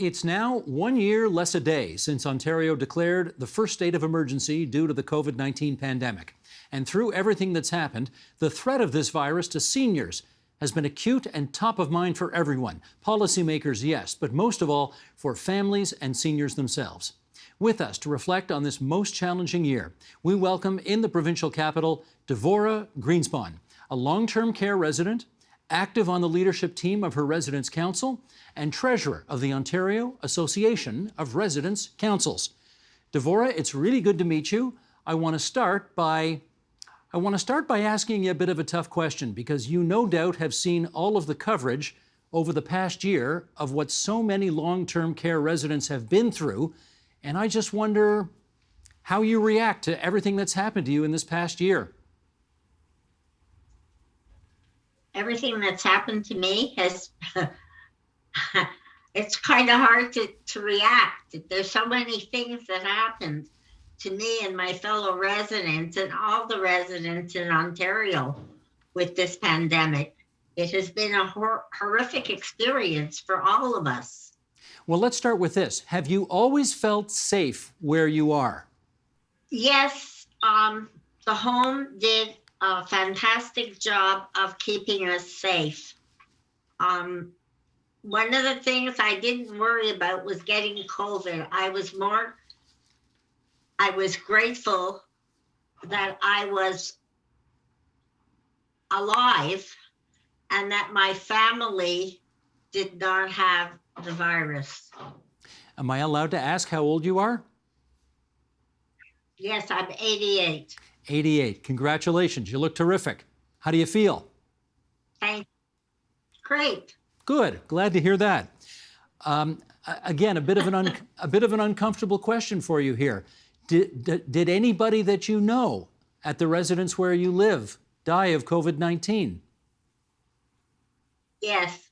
It's now 1 year less a day since Ontario declared the first state of emergency due to the COVID-19 pandemic. And through everything that's happened, the threat of this virus to seniors has been acute and top of mind for everyone. Policymakers, yes, but most of all for families and seniors themselves. With us to reflect on this most challenging year, we welcome in the provincial capital Devora Greenspon, a long-term care resident, active on the leadership team of her Residents' Council, and treasurer of the Ontario Association of Residents' Councils. Devora, it's really good to meet you. I want to start by asking you a bit of a tough question, because you no doubt have seen all of the coverage over the past year of what so many long-term care residents have been through, and I just wonder how you react to everything that's happened to you in this past year. Everything that's happened to me has, it's kind of hard to react. There's so many things that happened to me and my fellow residents and all the residents in Ontario with this pandemic. It has been a horrific experience for all of us. Well, let's start with this. Have you always felt safe where you are? Yes, the home did a fantastic job of keeping us safe. One of the things I didn't worry about was getting COVID. I was grateful that I was alive and that my family did not have the virus. Am I allowed to ask how old you are? Yes, I'm 88. 88. Congratulations. You look terrific. How do you feel? Thank you. Great. Good. Glad to hear that. Again, a bit of an uncomfortable question for you here. Did anybody that you know at the residence where you live die of COVID-19? Yes,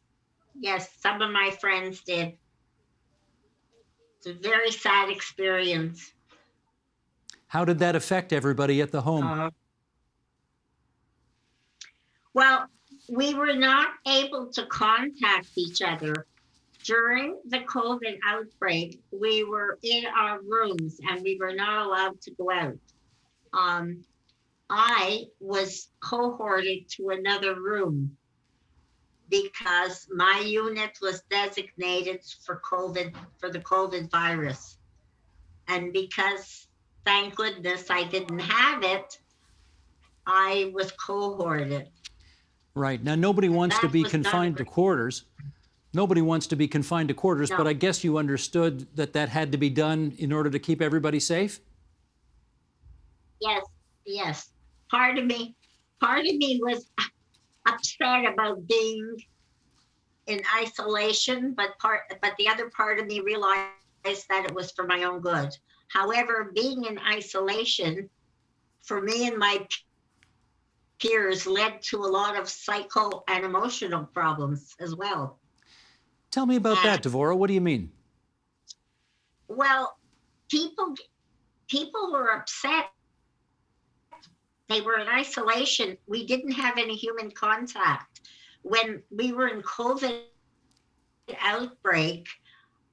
some of my friends did. It's a very sad experience. How did that affect everybody at the home? Well, we were not able to contact each other. During the COVID outbreak, we were in our rooms and we were not allowed to go out. I was cohorted to another room because my unit was designated for the COVID virus. And because, thank goodness, I didn't have it, I was cohorted. Right. Now, nobody wants to be confined to quarters. Nobody wants to be confined to quarters, but I guess you understood that that had to be done in order to keep everybody safe? Yes. Part of me was upset about being in isolation, but the other part of me realized that it was for my own good. However, being in isolation for me and my peers led to a lot of psycho and emotional problems as well. Tell me about that, Devora. What do you mean? Well, people were upset. They were in isolation. We didn't have any human contact. When we were in COVID outbreak,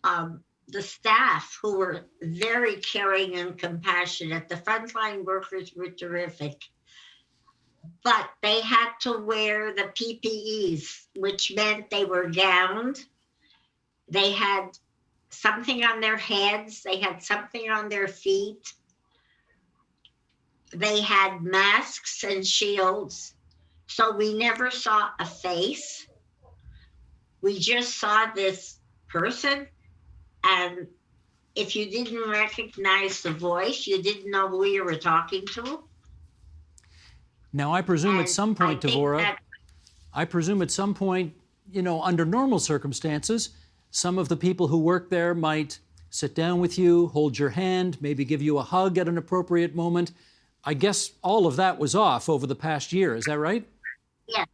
the staff, who were very caring and compassionate, the frontline workers were terrific, but they had to wear the PPEs, which meant they were gowned. They had something on their heads. They had something on their feet. They had masks and shields. So we never saw a face. We just saw this person. And if you didn't recognize the voice, you didn't know who you were talking to. Now, I presume at some point, Devora, under normal circumstances, some of the people who work there might sit down with you, hold your hand, maybe give you a hug at an appropriate moment. I guess all of that was off over the past year. Is that right? Yes,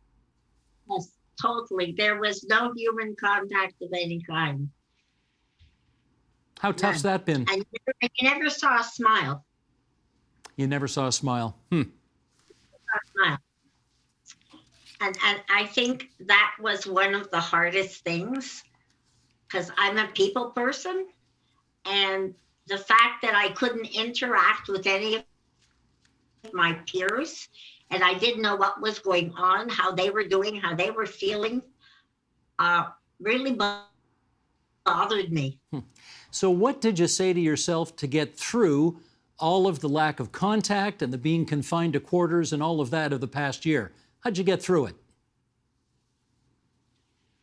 totally. There was no human contact of any kind. How tough's that been? And you never saw a smile. You never saw a smile. And I think that was one of the hardest things. because I'm a people person. And the fact that I couldn't interact with any of my peers and I didn't know what was going on, how they were doing, how they were feeling, uh, really bothered me. So, what did you say to yourself to get through all of the lack of contact and the being confined to quarters and all of that of the past year? How'd you get through it?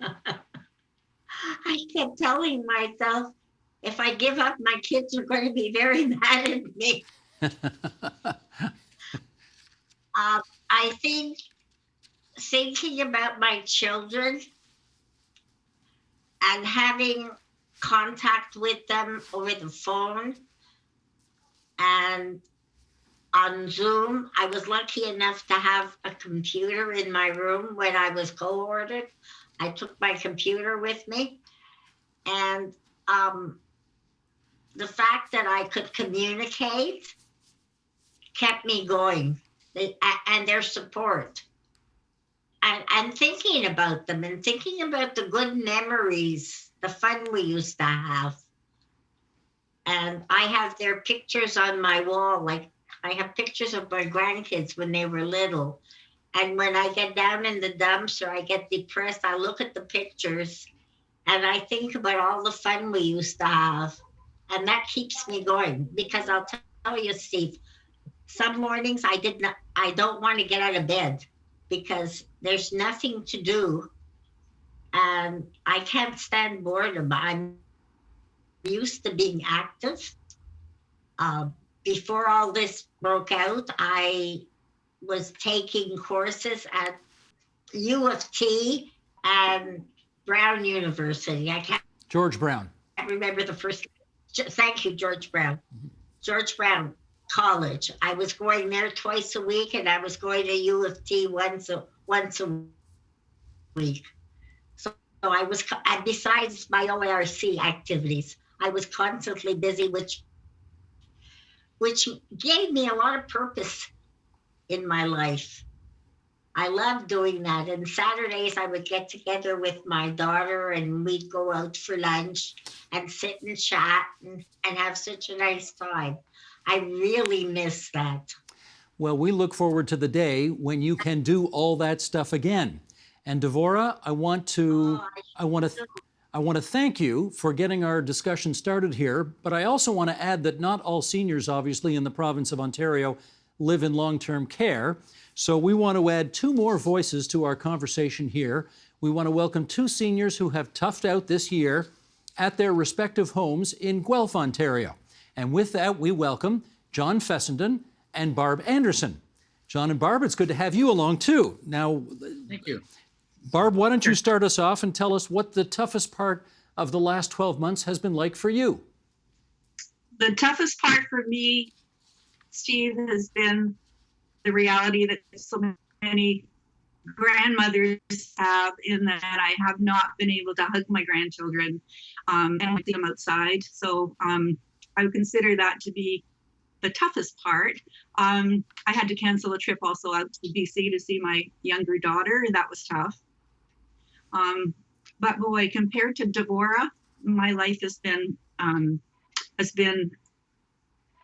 I kept telling myself, if I give up, my kids are going to be very mad at me. I think thinking about my children and having contact with them over the phone and on Zoom. I was lucky enough to have a computer in my room when I was cohorted. I took my computer with me. And the fact that I could communicate kept me going, and their support. And thinking about them and thinking about the good memories, the fun we used to have. And I have their pictures on my wall. Like I have pictures of my grandkids when they were little. And when I get down in the dumps or I get depressed, I look at the pictures and I think about all the fun we used to have. And that keeps me going because I'll tell you, Steve, some mornings I don't want to get out of bed because there's nothing to do. And I can't stand boredom. I'm used to being active. Before all this broke out, I was taking courses at U of T and Brown University. I can't George Brown. remember the first. Thank you, George Brown. Mm-hmm. George Brown College. I was going there twice a week, and I was going to U of T once a week. So I was, and besides my ORC activities, I was constantly busy, which gave me a lot of purpose in my life. I loved doing that. And Saturdays I would get together with my daughter and we'd go out for lunch and sit and chat and have such a nice time. I really miss that. Well, we look forward to the day when you can do all that stuff again. And Devora, I want to thank you for getting our discussion started here, but I also want to add that not all seniors, obviously, in the province of Ontario live in long-term care. So we want to add two more voices to our conversation here. We want to welcome two seniors who have toughed out this year at their respective homes in Guelph, Ontario. And with that, we welcome John Fessenden and Barb Anderson. John and Barb, it's good to have you along too. Now, thank you. Barb, why don't you start us off and tell us what the toughest part of the last 12 months has been like for you? The toughest part for me, Steve, has been the reality that so many grandmothers have, in that I have not been able to hug my grandchildren and see them outside. So I would consider that to be the toughest part. I had to cancel a trip also out to BC to see my younger daughter, and that was tough. But boy, compared to Devora, my life has been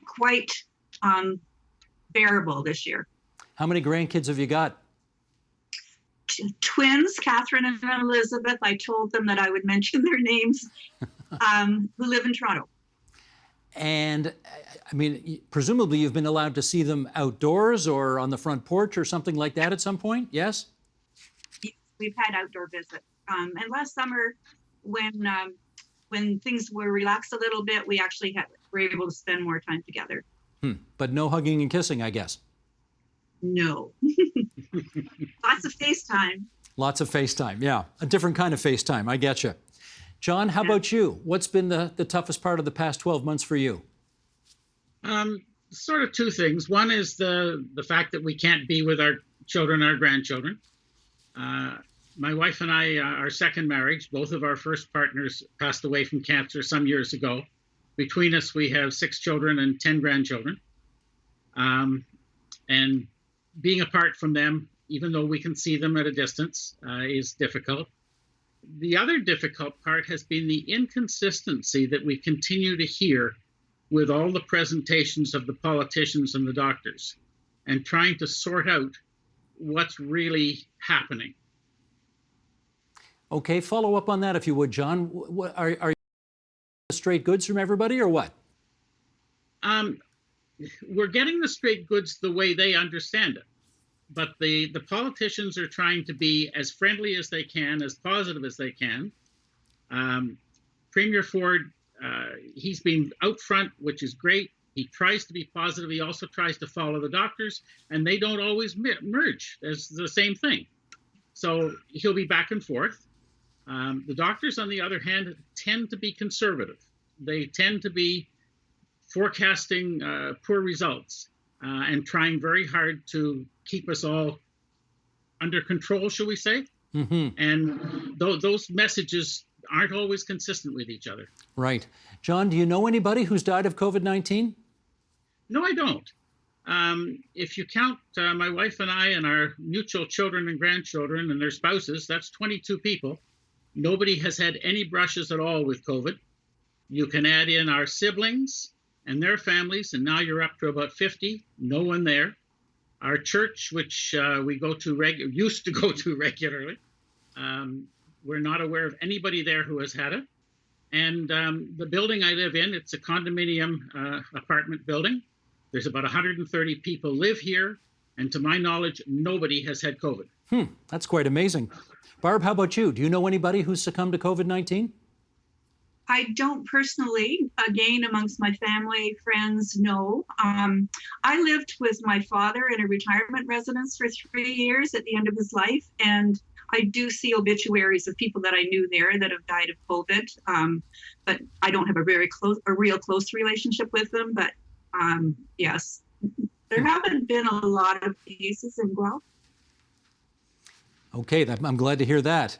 quite bearable this year. How many grandkids have you got? Twins, Catherine and Elizabeth. I told them that I would mention their names, who live in Toronto. And I mean, presumably you've been allowed to see them outdoors or on the front porch or something like that at some point, yes? We've had outdoor visits. And last summer, when things were relaxed a little bit, we actually were able to spend more time together. But no hugging and kissing, I guess. No. Lots of FaceTime. Lots of FaceTime, yeah. A different kind of FaceTime, I get you. John, how about you? What's been the toughest part of the past 12 months for you? Sort of two things. One is the fact that we can't be with our children, our grandchildren. My wife and I, our second marriage, both of our first partners passed away from cancer some years ago. Between us, we have 6 children and 10 grandchildren. And being apart from them, even though we can see them at a distance, is difficult. The other difficult part has been the inconsistency that we continue to hear with all the presentations of the politicians and the doctors, and trying to sort out what's really happening. Okay, follow up on that if you would, John. Are you straight goods from everybody or what? We're getting the straight goods the way they understand it. But the politicians are trying to be as friendly as they can, as positive as they can. Premier Ford, he's been out front, which is great. He tries to be positive. He also tries to follow the doctors, and they don't always merge as the same thing. So he'll be back and forth. The doctors, on the other hand, tend to be conservative. They tend to be forecasting poor results and trying very hard to keep us all under control, shall we say? Mm-hmm. And those messages aren't always consistent with each other. Right. John, do you know anybody who's died of COVID-19? No, I don't. If you count my wife and I and our mutual children and grandchildren and their spouses, that's 22 people. Nobody has had any brushes at all with COVID. You can add in our siblings and their families, and now you're up to about 50. No one there. Our church, which we go to used to go to regularly, we're not aware of anybody there who has had it. And the building I live in, it's a condominium apartment building. There's about 130 people live here, and to my knowledge, nobody has had COVID. That's quite amazing. Barb, how about you? Do you know anybody who's succumbed to COVID-19? I don't personally. Again, amongst my family, friends, no. I lived with my father in a retirement residence for 3 years at the end of his life, and I do see obituaries of people that I knew there that have died of COVID, but I don't have a real close relationship with them. But yes, there haven't been a lot of cases in Guelph. Okay, I'm glad to hear that.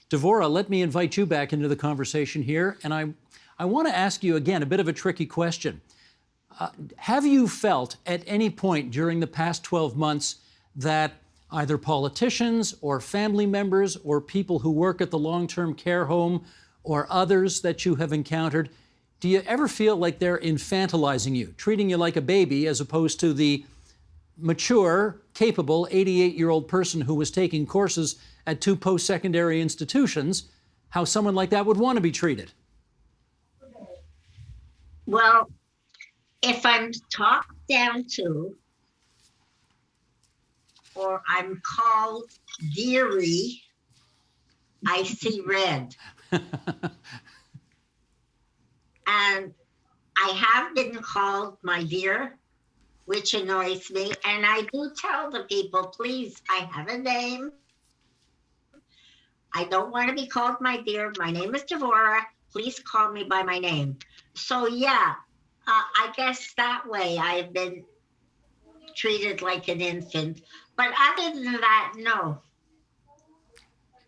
Devora, let me invite you back into the conversation here, and I want to ask you again a bit of a tricky question. Have you felt at any point during the past 12 months that either politicians or family members or people who work at the long-term care home or others that you have encountered, do you ever feel like they're infantilizing you, treating you like a baby as opposed to the mature, capable 88-year-old person who was taking courses at 2 post-secondary institutions, how someone like that would want to be treated? Well, if I'm talked down to, or I'm called dearie, I see red. And I have been called my dear, which annoys me. And I do tell the people, please, I have a name. I don't want to be called my dear. My name is Devora. Please call me by my name. So yeah, I guess that way I've been treated like an infant. But other than that, no.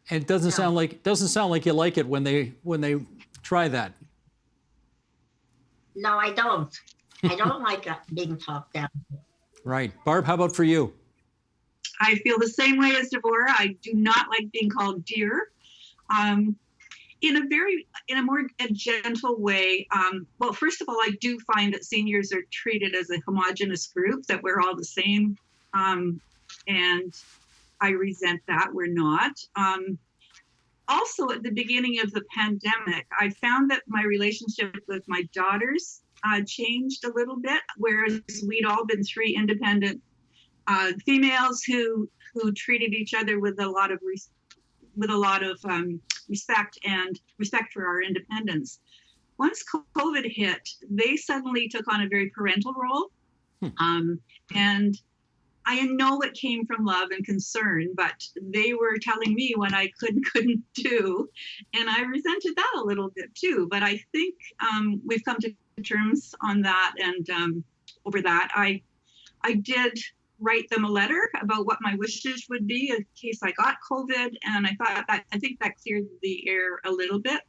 And it doesn't sound like you like it when they try that. No, I don't. I don't like being talked down. Right. Barb, how about for you? I feel the same way as Devora. I do not like being called dear. In a more gentle way. Well, first of all, I do find that seniors are treated as a homogenous group, that we're all the same. And I resent that we're not. Also, at the beginning of the pandemic, I found that my relationship with my daughters changed a little bit, whereas we'd all been 3 independent females who treated each other with a lot of respect and respect for our independence. Once COVID hit, they suddenly took on a very parental role. And I know it came from love and concern, but they were telling me what I couldn't do. And I resented that a little bit too. But I think we've come to terms on that. And over that, I did write them a letter about what my wishes would be in case I got COVID. And I think that cleared the air a little bit.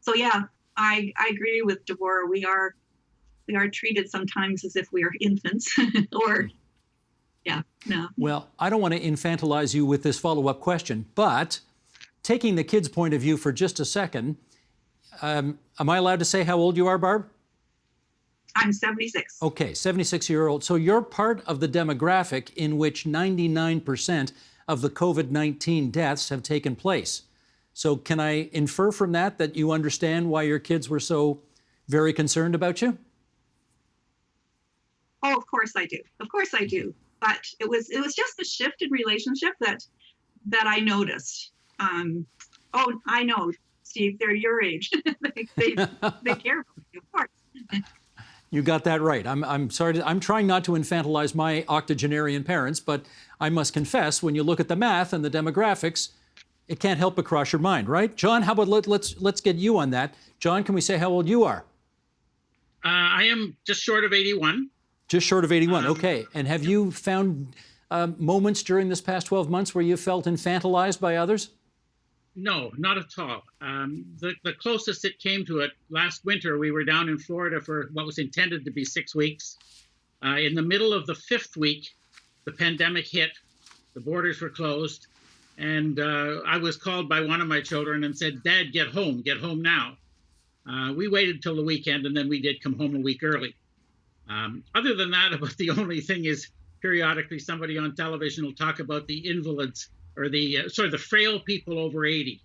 So yeah, I agree with Devora. We are treated sometimes as if we are infants or, yeah, no. Well, I don't want to infantilize you with this follow-up question, but taking the kid's point of view for just a second, am I allowed to say how old you are, Barb? I'm 76. Okay, 76-year-old. So you're part of the demographic in which 99% of the COVID-19 deaths have taken place. So can I infer from that that you understand why your kids were so very concerned about you? Oh, of course I do. Of course I do. But it was just a shift in relationship that I noticed. Oh, I know, Steve. They're your age. they care about you, of course. You got that right. I'm sorry. I'm trying not to infantilize my octogenarian parents, but I must confess, when you look at the math and the demographics, it can't help but cross your mind, right? John, how about let's get you on that. John, can we say how old you are? I am just short of 81. Just short of 81. Okay. And have you found moments during this past 12 months where you felt infantilized by others? No, not at all. The closest it came to it, last winter, we were down in Florida for what was intended to be 6 weeks. In the middle of the 5th week, the pandemic hit, the borders were closed, and I was called by one of my children and said, "Dad, get home now." We waited till the weekend, and then we did come home a week early. Other than that, about the only thing is periodically somebody on television will talk about the invalids or the frail people over 80.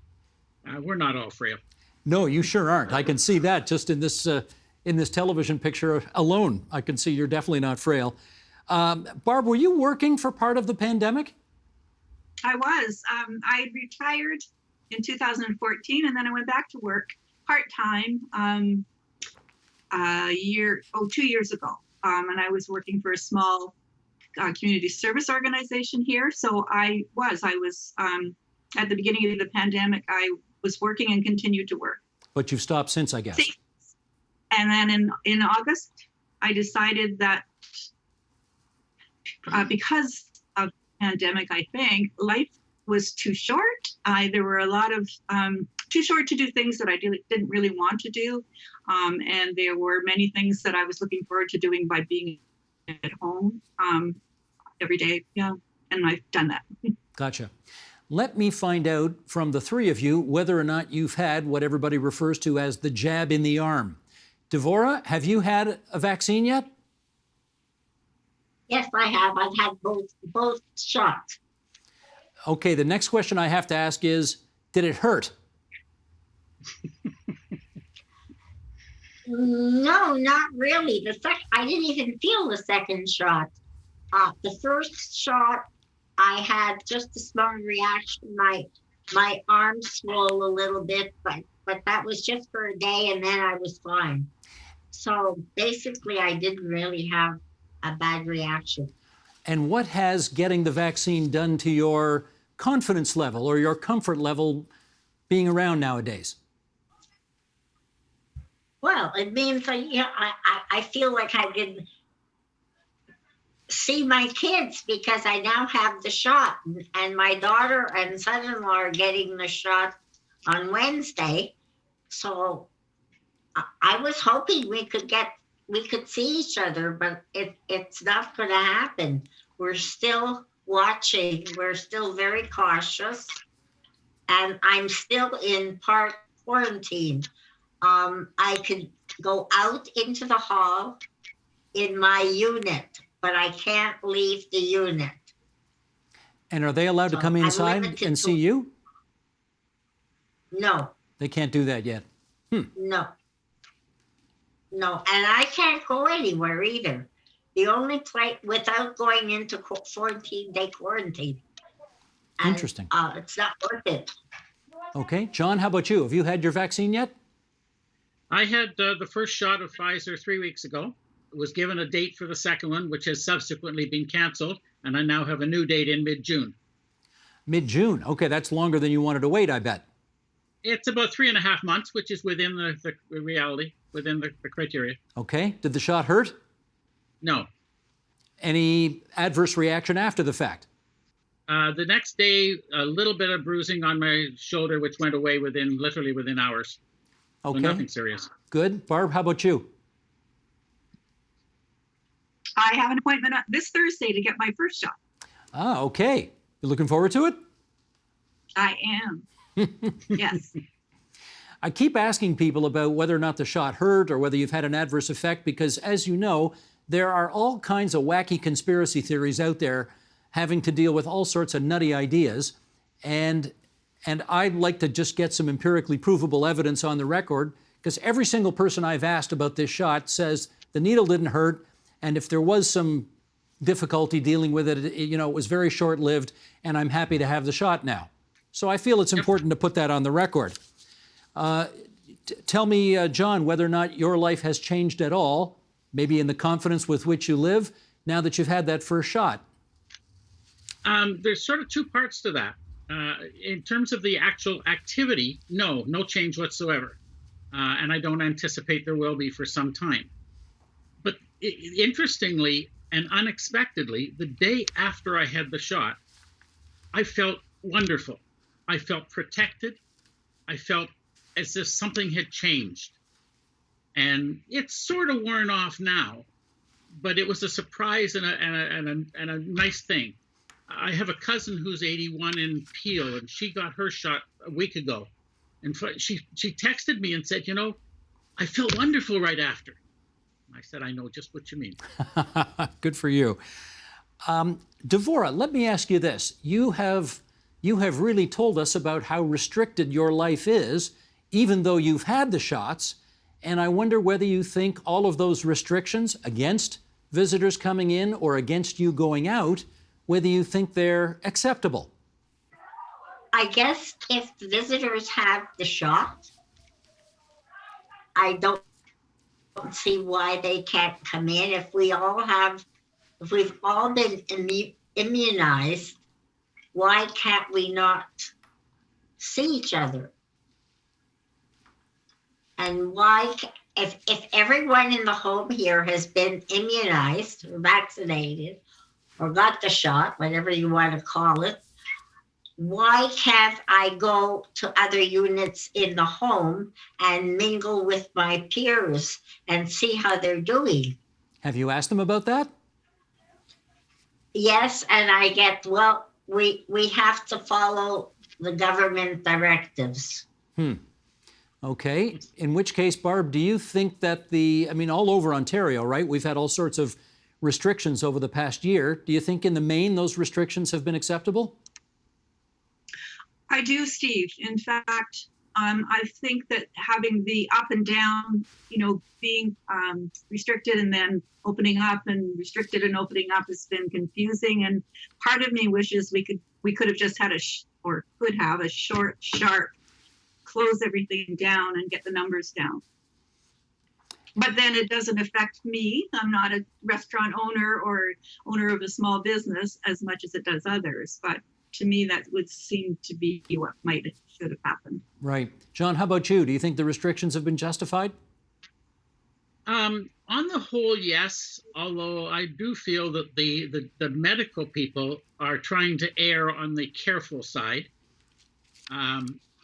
We're not all frail. No, you sure aren't. I can see that just in this television picture alone. I can see you're definitely not frail. Barb, were you working for part of the pandemic? I was. I retired in 2014, and then I went back to work part-time 2 years ago. And I was working for a small community service organization here. So I was at the beginning of the pandemic, I was working and continued to work. But you've stopped since, I guess. And then in August, I decided that because of the pandemic, I think life was too short. There were a lot of too short to do things that I didn't really want to do. And there were many things that I was looking forward to doing by being at home every day. Yeah, and I've done that. Gotcha. Let me find out from the three of you whether or not you've had what everybody refers to as the jab in the arm. Devora, have you had a vaccine yet? Yes, I have. I've had both shots. Okay, the next question I have to ask is, did it hurt? No, not really. I didn't even feel the second shot. The first shot, I had just a small reaction. My arm swelled a little bit, but that was just for a day, and then I was fine. So basically, I didn't really have a bad reaction. And what has getting the vaccine done to your confidence level or your comfort level being around nowadays? Well, it means I feel like I can see my kids because I now have the shot, and my daughter and son-in-law are getting the shot on Wednesday. So I was hoping we could see each other, but it's not going to happen. We're still watching. We're still very cautious, and I'm still in part quarantine. I could go out into the hall in my unit, but I can't leave the unit. And are they allowed to come inside and see you? No. They can't do that yet. No. No, and I can't go anywhere either. The only place without going into 14-day quarantine. And, Interesting. It's not worth it. Okay. John, how about you? Have you had your vaccine yet? I had the first shot of Pfizer 3 weeks ago. Was given a date for the second one, which has subsequently been canceled, and I now have a new date in mid-June. Mid-June. Okay, that's longer than you wanted to wait, I bet. It's about 3.5 months, which is within the reality, within the criteria. Okay. Did the shot hurt? No. Any adverse reaction after the fact? The next day, a little bit of bruising on my shoulder, which went away literally within hours. Okay. So nothing serious. Good. Barb, how about you? I have an appointment this Thursday to get my first shot. Okay. You looking forward to it? I am. Yes. I keep asking people about whether or not the shot hurt or whether you've had an adverse effect because, as you know, there are all kinds of wacky conspiracy theories out there having to deal with all sorts of nutty ideas. And I'd like to just get some empirically provable evidence on the record because every single person I've asked about this shot says the needle didn't hurt, and if there was some difficulty dealing with it, it was very short-lived, and I'm happy to have the shot now. So I feel it's important to put that on the record. Tell me, John, whether or not your life has changed at all, maybe in the confidence with which you live, now that you've had that first shot. There's sort of two parts to that. In terms of the actual activity, no change whatsoever. And I don't anticipate there will be for some time. But interestingly and unexpectedly, the day after I had the shot, I felt wonderful. I felt protected. I felt as if something had changed. And it's sort of worn off now, but it was a surprise and a nice thing. I have a cousin who's 81 in Peel, and she got her shot a week ago. And she texted me and said, I felt wonderful right after. I said, I know just what you mean. Good for you. Devora, let me ask you this. You have really told us about how restricted your life is, even though you've had the shots. And I wonder whether you think all of those restrictions against visitors coming in or against you going out, whether you think they're acceptable. I guess if visitors have the shot, I don't see why they can't come in. If we've all been immunized, why can't we not see each other? And why, if everyone in the home here has been immunized or vaccinated or got the shot, whatever you want to call it, why can't I go to other units in the home and mingle with my peers and see how they're doing? Have you asked them about that? Yes, and I get, we have to follow the government directives. Okay. In which case, Barb, do you think that all over Ontario, right? We've had all sorts of restrictions over the past year. Do you think in the main those restrictions have been acceptable? I do, Steve. In fact, I think that having the up and down, being restricted and then opening up and restricted and opening up has been confusing. And part of me wishes we could have just had could have a short, sharp, close everything down and get the numbers down. But then it doesn't affect me. I'm not a restaurant owner or owner of a small business as much as it does others. But to me, that would seem to be what should have happened. Right. John, how about you? Do you think the restrictions have been justified? On the whole, yes, although I do feel that the medical people are trying to err on the careful side.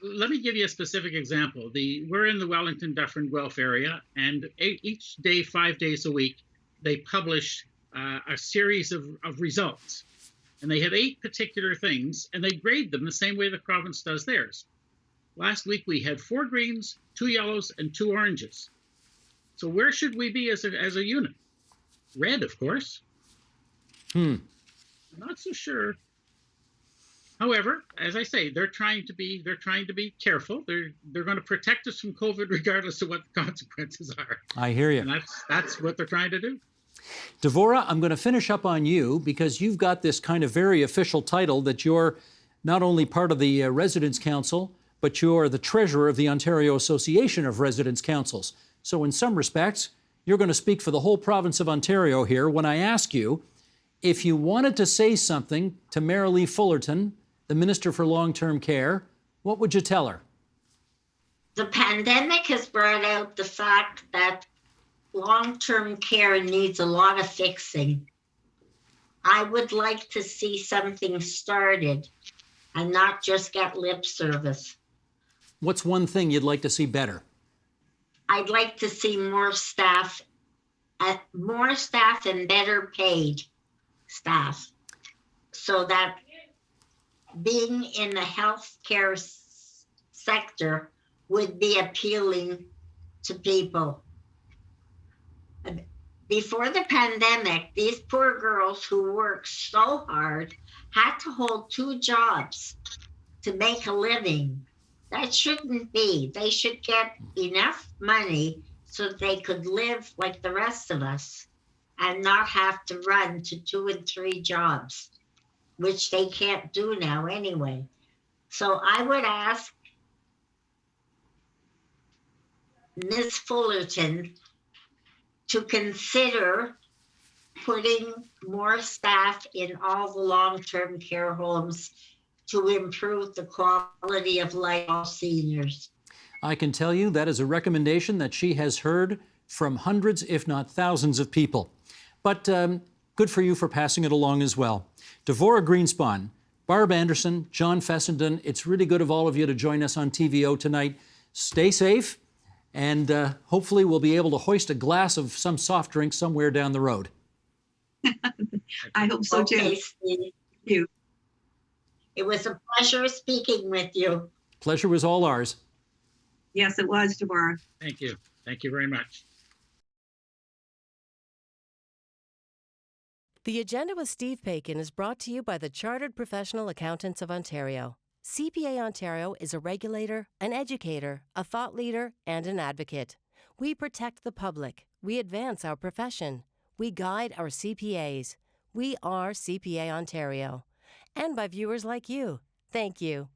Let me give you a specific example. We're in the Wellington-Dufferin Guelph area, and each day, 5 days a week, they publish a series of results. And they have 8 particular things, and they grade them the same way the province does theirs. Last week, we had 4 greens, 2 yellows, and 2 oranges. So where should we be as a unit? Red, of course. I'm not so sure. However, as I say, they're trying to be careful. They're going to protect us from COVID regardless of what the consequences are. I hear you. And that's what they're trying to do. Devora, I'm going to finish up on you because you've got this kind of very official title that you're not only part of the Residents' Council, but you're the treasurer of the Ontario Association of Residents' Councils. So in some respects, you're going to speak for the whole province of Ontario here when I ask you, if you wanted to say something to Marilee Fullerton, the Minister for Long-Term Care, what would you tell her? The pandemic has brought out the fact that long-term care needs a lot of fixing. I would like to see something started and not just get lip service. What's one thing you'd like to see better? I'd like to see more staff and better paid staff, so that being in the healthcare sector would be appealing to people. Before the pandemic, these poor girls who worked so hard had to hold 2 jobs to make a living. That shouldn't be. They should get enough money so they could live like the rest of us and not have to run to 2 and 3 jobs, which they can't do now anyway. So I would ask Ms. Fullerton to consider putting more staff in all the long-term care homes to improve the quality of life of all seniors. I can tell you that is a recommendation that she has heard from hundreds, if not thousands, of people. But good for you for passing it along as well. Devora Greenspan, Barb Anderson, John Fessenden, it's really good of all of you to join us on TVO tonight. Stay safe, and hopefully we'll be able to hoist a glass of some soft drink somewhere down the road. I hope so too. Okay, Steve. Thank you. It was a pleasure speaking with you. Pleasure was all ours. Yes, it was, Deborah. Thank you. Thank you very much. The Agenda with Steve Paikin is brought to you by the Chartered Professional Accountants of Ontario. CPA Ontario is a regulator, an educator, a thought leader, and an advocate. We protect the public. We advance our profession. We guide our CPAs. We are CPA Ontario. And by viewers like you. Thank you.